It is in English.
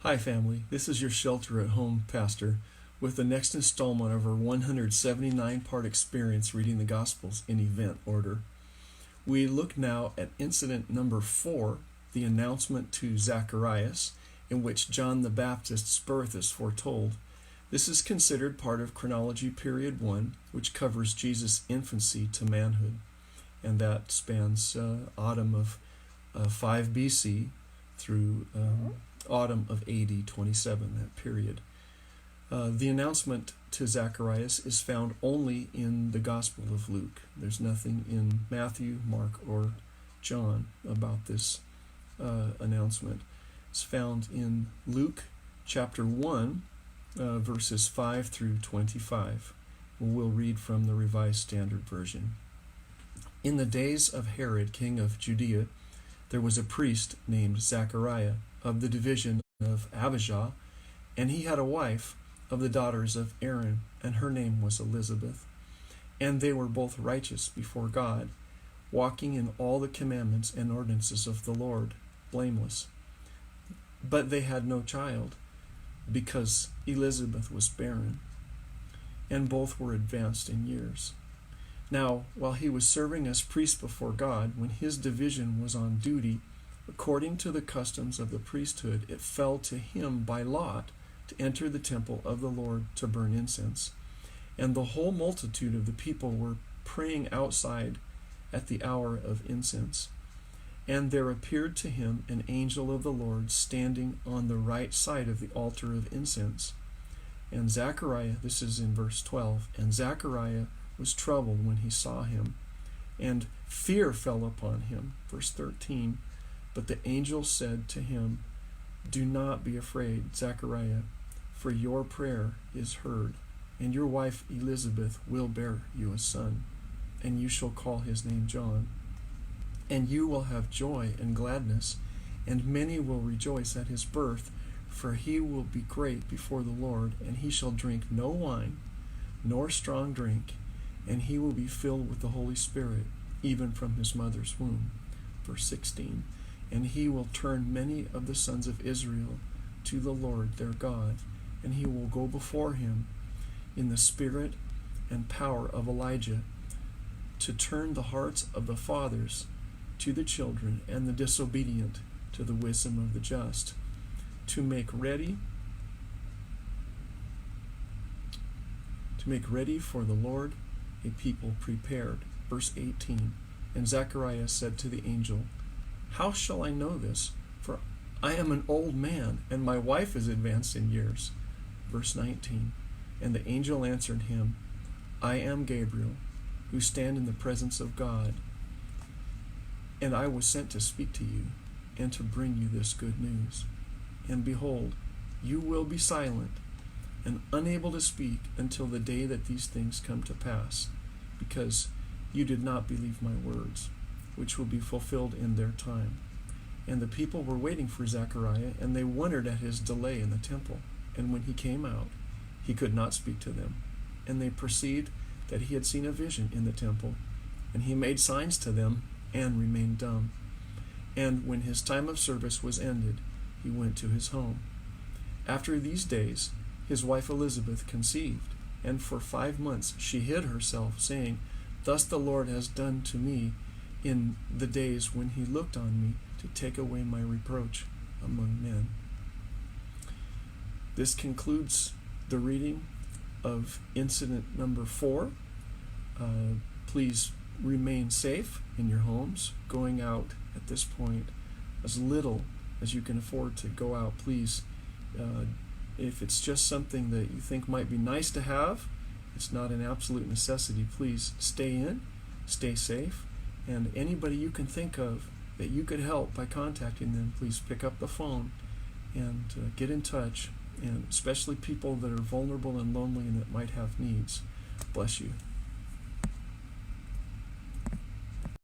Hi, family. This is your Shelter at Home pastor with the next installment of our 179-part experience reading the Gospels in event order. We look now at incident number 4, the announcement to Zacharias, in which John the Baptist's birth is foretold. This is considered part of chronology period 1, which covers Jesus' infancy to manhood, and that spans autumn of 5 BC through autumn of AD 27, that period. The announcement to Zacharias is found only in the Gospel of Luke. There's nothing in Matthew, Mark, or John about this announcement. It's found in Luke chapter 1, verses 5 through 25. We'll read from the Revised Standard Version. In the days of Herod, king of Judea, there was a priest named Zacharias of the division of Abijah, and he had a wife of the daughters of Aaron, and her name was Elizabeth. And they were both righteous before God, walking in all the commandments and ordinances of the Lord, blameless. But they had no child, because Elizabeth was barren, and both were advanced in years. Now, while he was serving as priest before God, when his division was on duty, according to the customs of the priesthood, it fell to him by lot to enter the temple of the Lord to burn incense. And the whole multitude of the people were praying outside at the hour of incense. And there appeared to him an angel of the Lord standing on the right side of the altar of incense. And Zachariah, this is in verse 12, and Zachariah was troubled when he saw him, and fear fell upon him. Verse 13, but the angel said to him, do not be afraid, Zachariah, for your prayer is heard, and your wife Elizabeth will bear you a son, and you shall call his name John. And you will have joy and gladness, and many will rejoice at his birth, for he will be great before the Lord, and he shall drink no wine, nor strong drink, and he will be filled with the Holy Spirit, even from his mother's womb. Verse 16, and he will turn many of the sons of Israel to the Lord their God, and he will go before him in the spirit and power of Elijah, to turn the hearts of the fathers to the children, and the disobedient to the wisdom of the just, to make ready for the Lord a people prepared. Verse 18, and Zacharias said to the angel, how shall I know this? For I am an old man, and my wife is advanced in years. Verse 19, and the angel answered him, I am Gabriel, who stand in the presence of God, and I was sent to speak to you, and to bring you this good news. And behold, you will be silent, and unable to speak until the day that these things come to pass, because you did not believe my words, which will be fulfilled in their time. And the people were waiting for Zechariah, and they wondered at his delay in the temple. And when he came out, he could not speak to them. And they perceived that he had seen a vision in the temple, and he made signs to them and remained dumb. And when his time of service was ended, he went to his home. After these days, his wife Elizabeth conceived, and for 5 months she hid herself, saying, thus the Lord has done to me in the days when he looked on me to take away my reproach among men. This concludes the reading of incident number 4. Please remain safe in your homes, going out at this point as little as you can afford to go out. Please, if it's just something that you think might be nice to have, it's not an absolute necessity, please stay in, stay safe, and anybody you can think of that you could help by contacting them, please pick up the phone and get in touch, and especially people that are vulnerable and lonely and that might have needs. Bless you.